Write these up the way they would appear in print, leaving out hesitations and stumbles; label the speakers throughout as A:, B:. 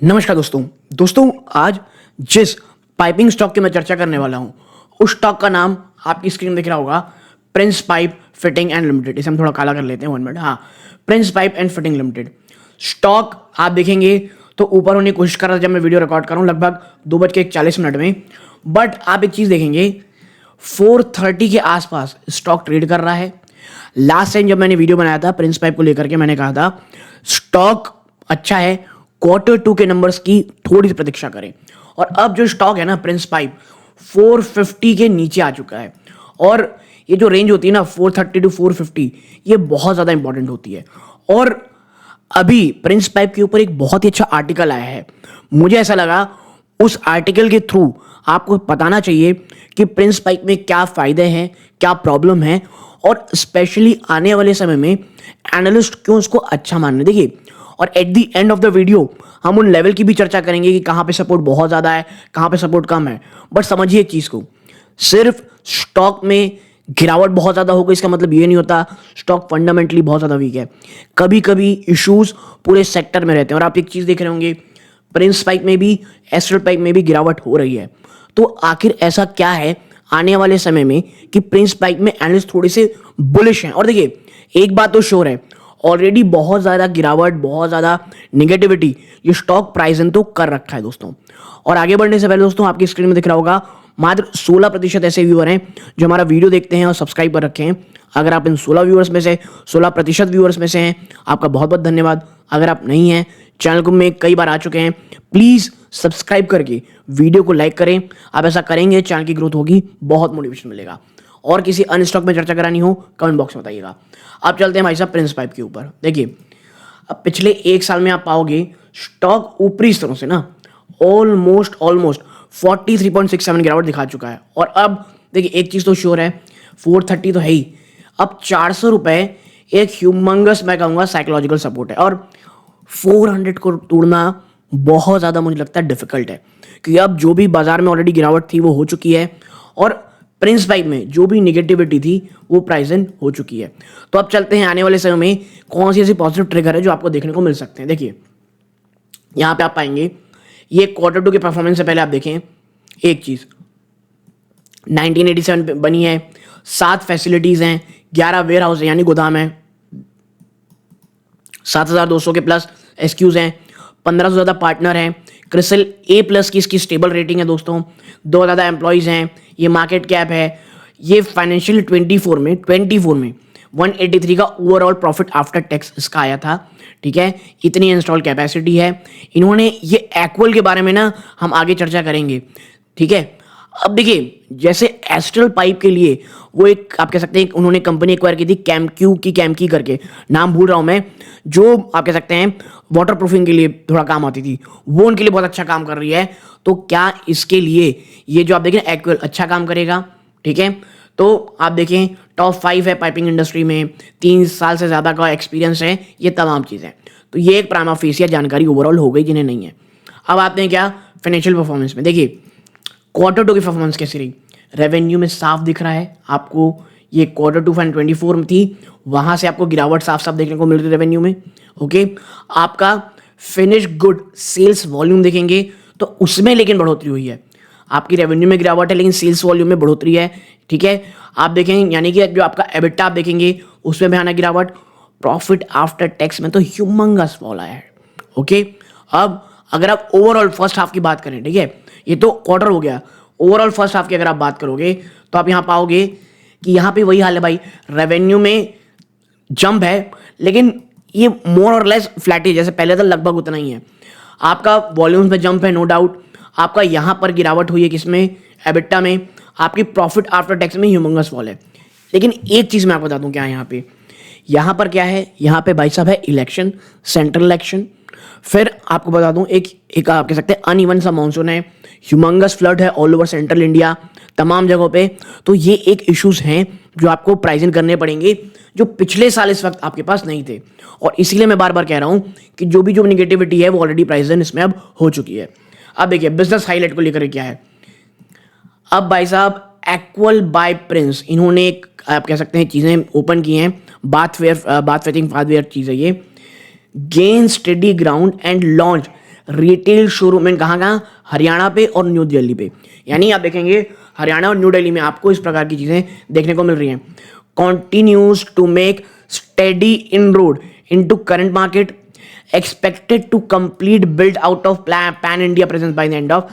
A: नमस्कार दोस्तों आज जिस पाइपिंग स्टॉक की मैं चर्चा करने वाला हूं उस स्टॉक का नाम आपकी स्क्रीन में दिख रहा होगा, Prince pipe fitting and limited. इसे हम थोड़ा काला कर लेते हैं 1 मिनट। हाँ, Prince pipe and fitting limited stock आप देखेंगे तो ऊपर होने की कोशिश कर रहा था जब मैं वीडियो रिकॉर्ड कर रहा हूँ लगभग 2:41 में। बट आप एक चीज़ देखेंगे 4:30 के आसपास स्टॉक ट्रेड कर रहा है। लास्ट टाइम जब मैंने वीडियो बनाया था प्रिंस पाइप को लेकर के मैंने कहा था स्टॉक अच्छा है, Q2 के नंबर्स की थोड़ी सी प्रतीक्षा करें। और अब जो स्टॉक है ना प्रिंस पाइप 450 के नीचे आ चुका है। और ये जो रेंज होती है ना 430 टू 450 ये बहुत ज़्यादा इंपॉर्टेंट होती है। और अभी प्रिंस पाइप के ऊपर एक बहुत ही अच्छा आर्टिकल आया है। मुझे ऐसा लगा उस आर्टिकल के थ्रू आपको बताना चाहिए कि प्रिंस पाइप में क्या फ़ायदे हैं, क्या प्रॉब्लम है और स्पेशली आने वाले समय में एनालिस्ट क्यों उसको अच्छा मानने। देखिए, और at the end of the video हम उन लेवल की भी चर्चा करेंगे कि कहाँ पे सपोर्ट बहुत ज़्यादा है, कहाँ पे सपोर्ट कम है। बट समझिए एक चीज़ को, सिर्फ स्टॉक में गिरावट बहुत ज़्यादा होगा इसका मतलब ये नहीं होता स्टॉक फंडामेंटली बहुत ज़्यादा वीक है। कभी कभी इश्यूज पूरे सेक्टर में रहते हैं। और आप एक चीज़ देख रहे होंगे प्रिंस पाइप में भी, एस्ट्रल पाइप में भी गिरावट हो रही है। तो आखिर ऐसा क्या है आने वाले समय में कि प्रिंस पाइप में एनालिस्ट थोड़े से बुलिश हैं। और देखिए एक बात तो श्योर है, ऑलरेडी बहुत ज़्यादा गिरावट, बहुत ज़्यादा निगेटिविटी ये स्टॉक प्राइस तो कर रखा है दोस्तों। और आगे बढ़ने से पहले दोस्तों आपकी स्क्रीन में दिख रहा होगा मात्र 16% ऐसे व्यूअर हैं जो हमारा वीडियो देखते हैं और सब्सक्राइब कर रखे हैं। अगर आप इन 16 व्यूअर्स में से 16% व्यूअर्स में से हैं, आपका बहुत बहुत धन्यवाद। अगर आप नहीं हैं, चैनल को में कई बार आ चुके हैं, प्लीज़ सब्सक्राइब करके वीडियो को लाइक करें। आप ऐसा करेंगे चैनल की ग्रोथ होगी, बहुत मोटिवेशन मिलेगा। और किसी अन्य स्टॉक में चर्चा करानी हो कमेंट बॉक्स में बताइएगा। अब चलते हैं भाई साहब प्रिंस पाइप के ऊपर। देखिए अब पिछले 1 साल में आप पाओगे स्टॉक ऊपरी स्तरों से ना ऑलमोस्ट 43.67 गिरावट दिखा चुका है। और अब देखिए एक चीज़ तो श्योर है, 430 तो है ही, अब 400 रुपये एक ह्यूमंगस मैं कहूँगा साइकोलॉजिकल सपोर्ट है। और 400 को तोड़ना बहुत ज़्यादा मुझे लगता है डिफिकल्ट है, क्योंकि अब जो भी बाजार में ऑलरेडी गिरावट थी वो हो चुकी है और प्रिंस पाइप में जो भी निगेटिविटी थी वो प्राइस इन हो चुकी है। तो अब चलते हैं आने वाले समय में कौन सी ऐसी पॉजिटिव ट्रिगर है जो आपको देखने को मिल सकते हैं। देखिए यहाँ पे आप पाएंगे ये Q2 के परफॉर्मेंस से पहले आप देखें एक चीज़ 1987 बनी है, 7 फैसिलिटीज़ हैं, 11 वेयर हाउस है यानी गोदाम है, 7,200 के प्लस SKUs हैं, 1500 ज़्यादा पार्टनर हैं, क्रिसिल A+ की इसकी स्टेबल रेटिंग है दोस्तों, 2 ज़्यादा एम्प्लॉयज़ हैं, ये मार्केट कैप है, ये फाइनेंशियल 24 में 183 का ओवरऑल प्रॉफिट आफ्टर टैक्स इसका आया था। ठीक है, इतनी इंस्टॉल कैपेसिटी है। इन्होंने ये एक्वल के बारे में ना हम आगे चर्चा करेंगे। ठीक है, अब देखिए जैसे एस्ट्रल पाइप के लिए वो एक आप कह सकते हैं उन्होंने कंपनी एक्वायर की थी कैमकी करके, नाम भूल रहा हूँ मैं, जो आप कह सकते हैं वाटर प्रूफिंग के लिए थोड़ा काम आती थी, वो उनके लिए बहुत अच्छा काम कर रही है। तो क्या इसके लिए ये जो आप देखें एक्वल अच्छा काम करेगा? ठीक है, तो आप देखें टॉप 5 है पाइपिंग इंडस्ट्री में, 3 साल से ज़्यादा का एक्सपीरियंस है, ये तमाम चीज़ें। तो ये एक प्राइमा फेसिया जानकारी ओवरऑल हो गई जिन्हें नहीं है। अब आते हैं क्या फाइनेंशियल परफॉर्मेंस में। देखिए Q2 की परफॉर्मेंस कैसी रही, रेवेन्यू में साफ दिख रहा है आपको, ये Q2 2024 में थी, वहाँ से आपको गिरावट साफ साफ देखने को मिल रही है रेवेन्यू में। ओके, आपका फिनिश गुड सेल्स वॉल्यूम देखेंगे तो उसमें लेकिन बढ़ोतरी हुई है। आपकी रेवेन्यू में गिरावट है लेकिन सेल्स वॉल्यूम में बढ़ोतरी है। ठीक है, आप देखेंगे यानी कि जो आपका एबिटा आप देखेंगे उसमें भी आना गिरावट, प्रॉफिट आफ्टर टैक्स में तो ह्यूमंगस फॉल आया है। ओके, अब अगर आप ओवरऑल फर्स्ट हाफ की बात करें, ठीक है, ये तो क्वार्टर हो गया, ओवरऑल फर्स्ट हाफ की अगर आप बात करोगे तो आप यहाँ पाओगे कि यहाँ पे वही हाल है भाई, रेवेन्यू में जंप है लेकिन ये मोर और लेस फ्लैट है, जैसे पहले तो लगभग उतना ही है। आपका वॉल्यूम्स में जंप है नो डाउट, आपका यहाँ पर गिरावट हुई है किसमें, एबिटा में, आपकी प्रॉफिट आफ्टर टैक्स में ह्यूमंगस फॉल है। लेकिन एक चीज़ मैं आपको बता दूँ क्या है यहाँ पर क्या है, यहाँ पे भाई साहब है इलेक्शन, सेंट्रल इलेक्शन। फिर आपको बता दूं एक आप कह सकते हैं अनइवन सा मानसून है, ह्यूमंगस फ्लड है ऑल ओवर सेंट्रल इंडिया तमाम जगहों पे। तो ये एक इश्यूज हैं जो आपको प्राइजिंग करने पड़ेंगे जो पिछले साल इस वक्त आपके पास नहीं थे। और इसीलिए मैं बार बार कह रहा हूं कि जो निगेटिविटी है वो ऑलरेडी प्राइजन इसमें अब हो चुकी है। अब देखिए बिजनेस हाईलाइट को लेकर क्या है, अब भाई साहब एक्वल बाय प्रिंस इन्होंने एक आप कह सकते हैं चीज़ें ओपन की हैं, बाथ फेथिंग फादवेयर चीज़ है ये, gain study ground and launch retail showroom इन कहाँ, हरियाणा पे और न्यू दिल्ली पे। यानी आप देखेंगे हरियाणा और न्यू दिल्ली में आपको इस प्रकार की चीजें देखने को मिल रही हैं। Continues to make steady inroad into current market, expected to complete build out of pan India presence by the end of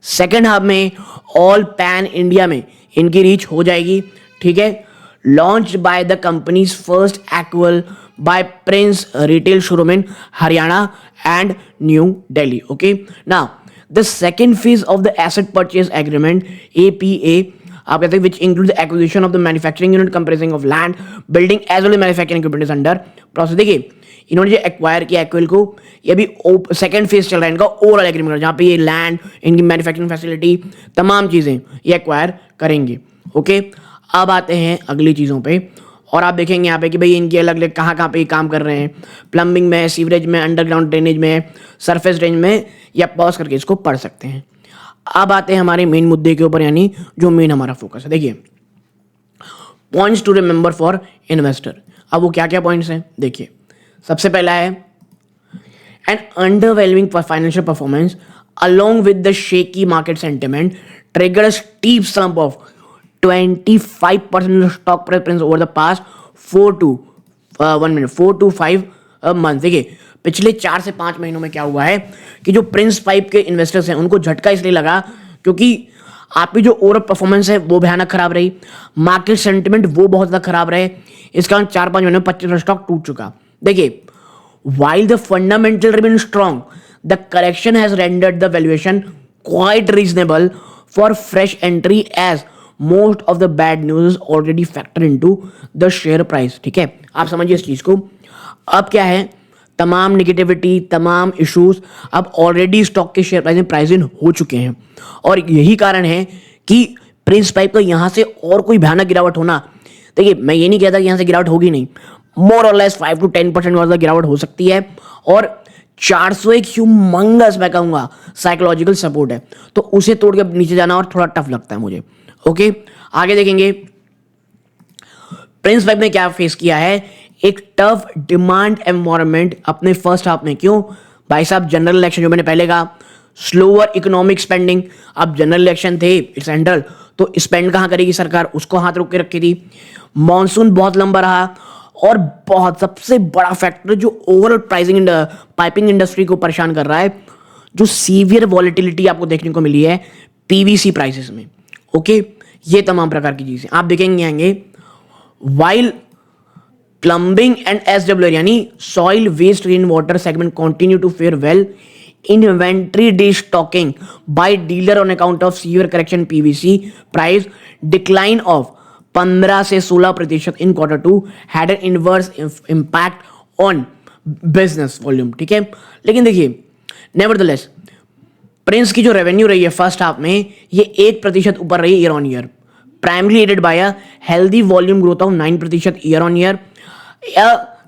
A: second half में ऑल पैन इंडिया में इनकी रीच हो जाएगी। ठीक है, launch by the companies first Aquel by Prince retail showroom in Haryana and New Delhi. Okay, now the second phase of the asset purchase agreement APA आप कहते हैं, which include the acquisition of the manufacturing unit compressing of land building as well manufacturing equipment under process. देखिए इन्होंने जो acquire किया एक्वेल को, ये भी सेकंड फेज चल रहा है इनका ओवरऑल एग्रीमेंट, जहां पे ये लैंड, इनकी मैन्युफैक्चरिंग फैसिलिटी, तमाम चीजें ये एक्वायर करेंगे। ओके, अब आते हैं अगली चीजों पे और आप देखेंगे यहाँ पे कि भाई इनके अलग अलग कहाँ पे काम कर रहे हैं, प्लम्बिंग में, सीवरेज में, अंडरग्राउंड ड्रेनेज में, सरफेस ड्रेनेज में, या पॉज करके इसको पढ़ सकते हैं। अब आते हैं हमारे मेन मुद्दे के ऊपर, यानी जो मेन हमारा फोकस है। देखिए points to remember for investor. अब वो क्या क्या पॉइंट्स हैं देखिए। सबसे पहला है an underwhelming financial performance along with the shaky market sentiment triggered a steep slump of 25% of stock preference over the past 4 to 5 months। देखिए पिछले 4 से 5 महीनों में क्या हुआ है कि जो प्रिंस पाइप के इन्वेस्टर्स हैं उनको झटका इसलिए लगा क्योंकि आपकी जो ओवरऑल परफॉर्मेंस है वो भयानक खराब रही, मार्केट सेंटिमेंट वो बहुत ज्यादा खराब रहे। इस कारण 4-5 महीनों में 25% स्टॉक टूट चुका। देखिए while the fundamental remain strong, the correction has rendered the valuation quite reasonable for fresh entry as most of the bad news is already factored into the share price। ठीक है, आप समझिए इस चीज को। अब क्या है, तमाम निगेटिविटी, तमाम इश्यूज अब ऑलरेडी स्टॉक के शेयर प्राइस में प्राइस इन हो चुके हैं और यही कारण है कि प्रिंस पाइप का यहां से और कोई भयानक गिरावट होना, देखिए मैं ये नहीं कहता कि यहां से गिरावट होगी नहीं, मोर और लेस 5 to 10% गिरावट हो सकती है और 400 एक ह्यूमंगस मैं कहूंगा साइकोलॉजिकल सपोर्ट है, तो उसे तोड़ के नीचे जाना और थोड़ा टफ लगता है मुझे। ओके, आगे देखेंगे प्रिंस पाइप ने क्या फेस किया है, एक टफ डिमांड एनवायरनमेंट अपने फर्स्ट हाफ में। क्यों भाई साहब, जनरल इलेक्शन जो मैंने पहले कहा, स्लोअर इकोनॉमिक स्पेंडिंग। अब जनरल इलेक्शन थे, इट्स सेंट्रल, तो स्पेंड कहां करेगी सरकार, उसको हाथ रोक के रखी थी। मॉनसून बहुत लंबा रहा और बहुत सबसे बड़ा फैक्टर जो ओवरऑल प्राइसिंग पाइपिंग इंडस्ट्री को परेशान कर रहा है, जो सीवियर वॉलेटिलिटी आपको देखने को मिली है पीवीसी प्राइसेस में। ओके, ये तमाम प्रकार की चीजें आप देखेंगे आएंगे। वाइल प्लम्बिंग एंड एसडब्ल्यू यानी soil waste rain water segment continue to fare well, inventory destocking by dealer on account of severe correction PVC price decline of 15 से 16% in Q2 had an inverse impact on business volume. ठीक है, लेकिन देखिए nevertheless Prince की जो revenue रही है first half में ये 1% ऊपर रही year on year, primary added by a healthy volume growth of 9% year on year.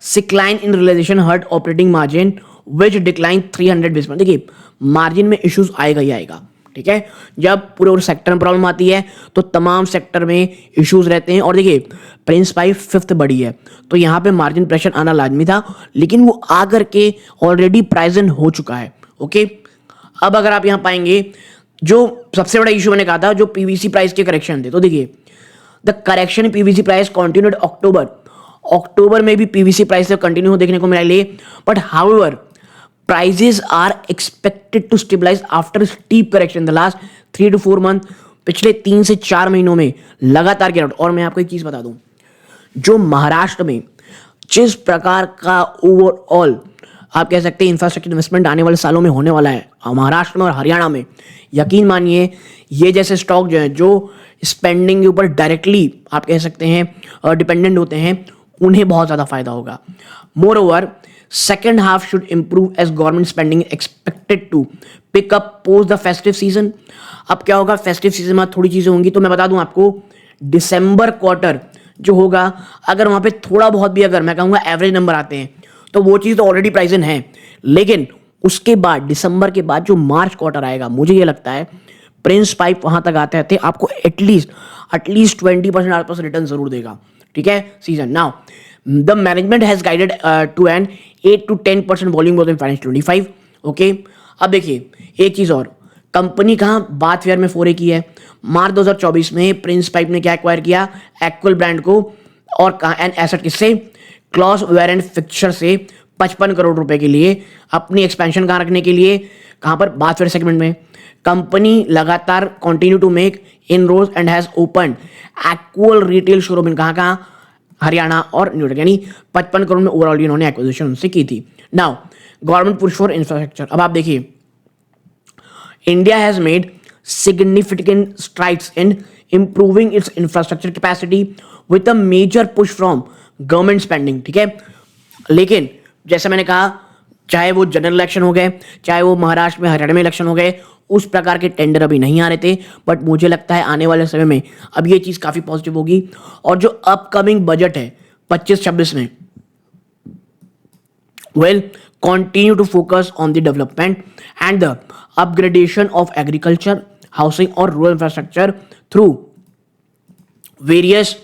A: Decline in realization hurt operating margin which decline 300 basis point. देखिए मार्जिन में इश्यूज आएगा ही आएगा। ठीक है, जब पूरे सेक्टर में प्रॉब्लम आती है तो तमाम सेक्टर में इश्यूज रहते हैं। और देखिए प्रिंस पाइप 5th बड़ी है तो यहां पे मार्जिन प्रेशर आना लाजमी था, लेकिन वो आकर के ऑलरेडी प्राइस इन हो चुका है। ओके, अब अगर आप यहां पाएंगे जो सबसे बड़ा इश्यू मैंने कहा था जो पीवीसी प्राइस के करेक्शन थे, तो देखिए the correction PVC price continued October में भी पीवीसी प्राइस से कंटिन्यू देखने को मिला, but however prices are expected to stabilize after steep correction in the last 3 to 4 months। पिछले 3 से 4 महीनों में लगातार गिरावट। और मैं आपको एक चीज बता दूं, जो महाराष्ट्र में जिस प्रकार का ओवरऑल आप कह सकते हैं इंफ्रास्ट्रक्चर इन्वेस्टमेंट आने वाले सालों में होने वाला है महाराष्ट्र में और हरियाणा में, यकीन मानिए ये जैसे स्टॉक जो है जो स्पेंडिंग के ऊपर डायरेक्टली आप कह सकते हैं डिपेंडेंट होते हैं, उन्हें बहुत ज्यादा फायदा होगा। More over second half should improve as government spending is expected to pick up post the festive season। अब क्या होगा, फेस्टिव सीजन में थोड़ी चीजें होंगी, तो मैं बता दूं आपको दिसंबर क्वार्टर जो होगा अगर वहां पे थोड़ा बहुत भी अगर मैं कहूंगा एवरेज नंबर आते हैं तो वो चीज तो ऑलरेडी प्राइस इन है, लेकिन उसके बाद दिसंबर के बाद जो मार्च क्वार्टर आएगा मुझे ये लगता है प्रिंस पाइप वहां तक आते आते आपको एटलीस्ट 20% आसपास रिटर्न जरूर देगा। ठीक है, season now the management has guided to an 8 to 10% volume growth in financial 25। ओके, अब देखिए एक चीज और, कंपनी कहाँ बात फेयर में फोरे की है। मार्च 2024 में प्रिंस पाइप ने क्या एक्वायर किया, एक्वल ब्रांड को, और कहा एन एसेट किससे, क्लॉस वेरेंट फिक्चर से 55 करोड़ रुपए के लिए अपनी एक्सपेंशन कहाँ रखने के लिए, कहां पर, बात फेयर सेगमेंट में। कंपनी लगातार continue to make inroads and has open Aquel retail showroom in कहां, हरियाणा और न्यूयॉर्क, यानी 55 करोड़ में ओवरऑल इन्होंने एक्विजिशन उनसे की थी। Now government push for infrastructure, अब आप देखिए India has made significant strides in improving its infrastructure capacity with a major push from government spending, ठीक है। लेकिन जैसे मैंने कहा, चाहे वो जनरल इलेक्शन हो गए, चाहे वो महाराष्ट्र में हरियाणा में इलेक्शन हो गए, उस प्रकार के टेंडर अभी नहीं आ रहे थे, बट मुझे लगता है आने वाले समय में अब ये चीज काफी पॉजिटिव होगी। और जो अपकमिंग बजट है 25-26 में, will continue to focus on the development and the upgradation of agriculture, housing or rural infrastructure through various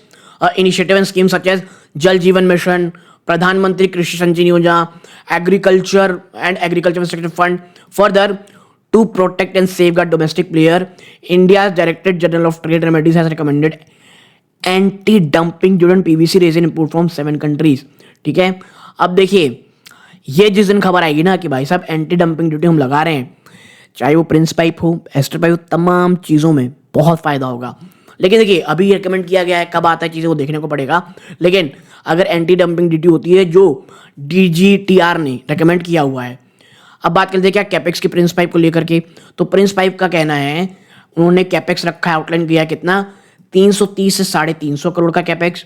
A: initiatives and schemes such as Jal Jeevan Mission, प्रधानमंत्री Krishi Sanjivani Yojana, agriculture and agriculture infrastructure fund. Further, to protect and safeguard domestic player, India director general of trade remedies has recommended anti dumping during PVC resin import from 7 countries, ठीक है। अब देखिए ये जिस दिन खबर आएगी ना कि भाई साहब एंटी डंपिंग ड्यूटी हम लगा रहे हैं, चाहे वो प्रिंस पाइप हो, एस्टर पाइप हो, तमाम चीज़ों में बहुत फायदा होगा। लेकिन देखिए अभी ये रिकमेंड किया गया है, कब आता है चीज़ें वो देखने को पड़ेगा। लेकिन अगर एंटी डंपिंग ड्यूटी होती है जो DGTR ने रिकमेंड किया हुआ है। अब बात करते हैं क्या कैपेक्स की प्रिंस पाइप को लेकर के, तो प्रिंस पाइप का कहना है, उन्होंने कैपेक्स रखा है, आउटलाइन किया कितना, 330 से 350 करोड़ का capex,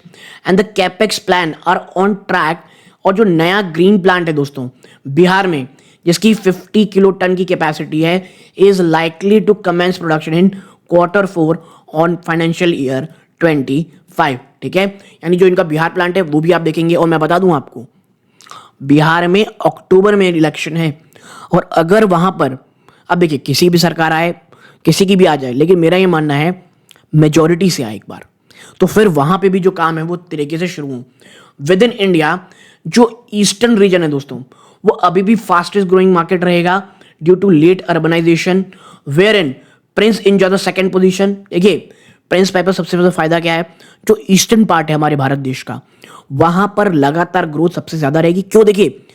A: and the capex plan are on track. और जो नया ग्रीन प्लांट है दोस्तों बिहार में, जिसकी 50 किलो टन की कैपेसिटी है, is likely to commence production in Q4 on financial year 25, ठीक है। यानी जो इनका बिहार प्लांट है वो भी आप देखेंगे। और मैं बता दूं आपको, बिहार में अक्टूबर में इलेक्शन है, और अगर वहां पर, अब देखिए किसी भी सरकार आए, किसी की भी आ जाए, लेकिन मेरा ये मानना है मेजॉरिटी से आए एक बार, तो फिर वहां पे भी जो काम है वो तरीके से शुरू हो। विद इन इंडिया जो ईस्टर्न रीजन है दोस्तों, वो अभी भी फास्टेस्ट ग्रोइंग मार्केट रहेगा due to late urbanisation, wherein Prince enjoy the second position. देखिए प्रिंस पाइप का सबसे ज्यादा फायदा क्या है, जो ईस्टर्न पार्ट है हमारे भारत देश का, वहां पर लगातार ग्रोथ सबसे ज्यादा रहेगी। क्यों, देखिए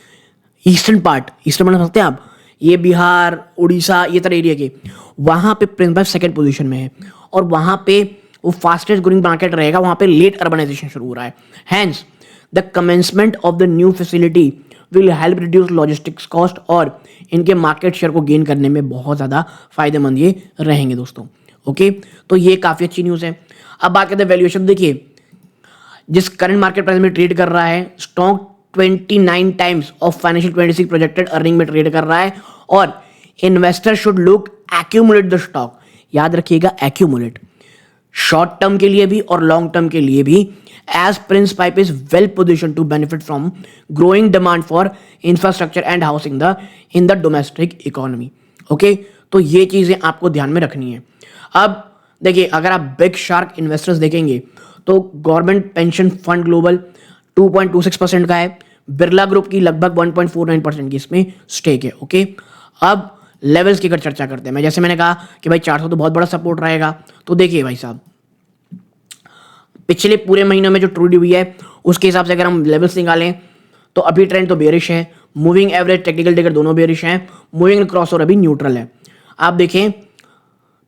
A: ईस्टर्न पार्ट, ईस्टर्न बना सकते हैं आप, ये बिहार, उड़ीसा, ये तरह एरिया के, वहां पे प्रिंस पाइप सेकंड पोजीशन में है, और वहां पे वो फास्टेस्ट ग्रोइंग मार्केट रहेगा। वहां पे लेट अर्बनाइजेशन शुरू हो रहा है, hence the commencement of the new facility will help reduce logistics cost, और इनके मार्केट शेयर को गेन करने में बहुत ज़्यादा फायदेमंद ये रहेंगे दोस्तों। ओके, तो ये काफ़ी अच्छी न्यूज़ है। अब बात करते हैं वैल्यूएशन। देखिए जिस करंट मार्केट प्राइस में ट्रेड कर रहा है, stock 29 times of financial 26 projected earning में ट्रेड कर रहा है, और investor should look accumulate the stock. याद रखिएगा एक्यूमुलेट, शॉर्ट टर्म के लिए भी और लॉन्ग टर्म के लिए भी, as Prince Pipe is well positioned to benefit from growing demand for infrastructure and housing in the domestic economy. Okay, तो ये चीजें आपको ध्यान में रखनी है। अब देखिए अगर आप बिग शार्क इन्वेस्टर्स देखेंगे तो गवर्नमेंट पेंशन फंड ग्लोबल 2.26% का है, बिरला ग्रुप की लगभग 1.49% की इसमें स्टेक है। ओके, अब लेवल्स की अगर चर्चा करते हैं, मैं जैसे मैंने कहा कि भाई 400 तो बहुत बड़ा सपोर्ट रहेगा, तो देखिए भाई साहब पिछले पूरे महीने में जो ट्रेड हुई है उसके हिसाब से अगर हम लेवल्स निकालें तो अभी ट्रेंड तो बेरिश है, मूविंग एवरेज टेक्निकल टिकर दोनों बेरिश हैं, मूविंग क्रॉस और अभी न्यूट्रल है। आप देखें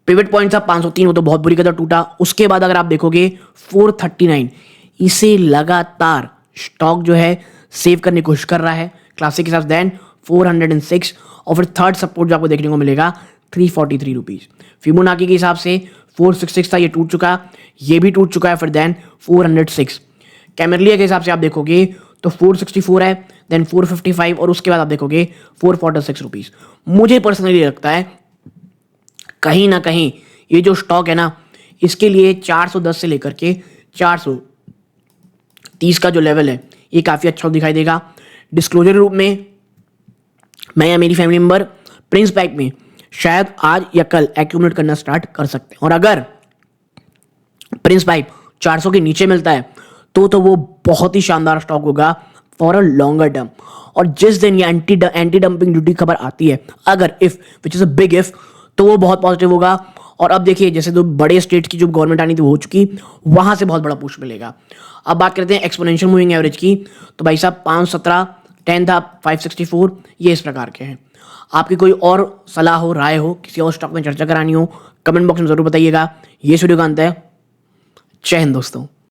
A: पिवट पॉइंट था 503, वो तो बहुत बुरी कदर टूटा। उसके बाद अगर आप देखोगे 439, इसे लगातार स्टॉक जो है सेव करने की कोशिश कर रहा है क्लासिक के साथ। देन 406, और फिर थर्ड सपोर्ट जो आपको देखने को मिलेगा 343 रुपीज। फिबोनाची के हिसाब से 466 था, ये टूट चुका, ये भी टूट चुका है। फिर देन 406, कैमरलिया के हिसाब से आप देखोगे तो 464 है, देन 455, और उसके बाद आप देखोगे 446 रुपीज। मुझे पर्सनली लगता है कहीं ना कहीं ये जो स्टॉक है ना, इसके लिए 410 से लेकर के 430 का जो लेवल है ये काफी अच्छा दिखाई देगा। डिस्क्लोजर रूप में मैं या मेरी फैमिली मेंबर प्रिंस पाइप में शायद आज या कल एक्यूमुलेट करना स्टार्ट कर सकते हैं, और अगर प्रिंस पाइप 400 के नीचे मिलता है तो वो बहुत ही शानदार स्टॉक होगा फॉर अ लॉन्गर टर्म। और जिस दिन ये एंटी डंपिंग ड्यूटी खबर आती है, अगर if which is a big if, तो वो बहुत पॉजिटिव होगा। और अब देखिए जैसे दो बड़े स्टेट्स की जो गवर्नमेंट आनी थी वो हो चुकी, वहां से बहुत बड़ा पुश मिलेगा। अब बात करते हैं एक्सपोनेंशियल मूविंग एवरेज की, तो भाई साहब 517, 10 था 564, ये इस प्रकार के हैं। आपकी कोई और सलाह हो, राय हो, किसी और स्टॉक में चर्चा करानी हो, कमेंट बॉक्स में जरूर बताइएगा। ये वीडियो का अंत है। जय हिंद दोस्तों।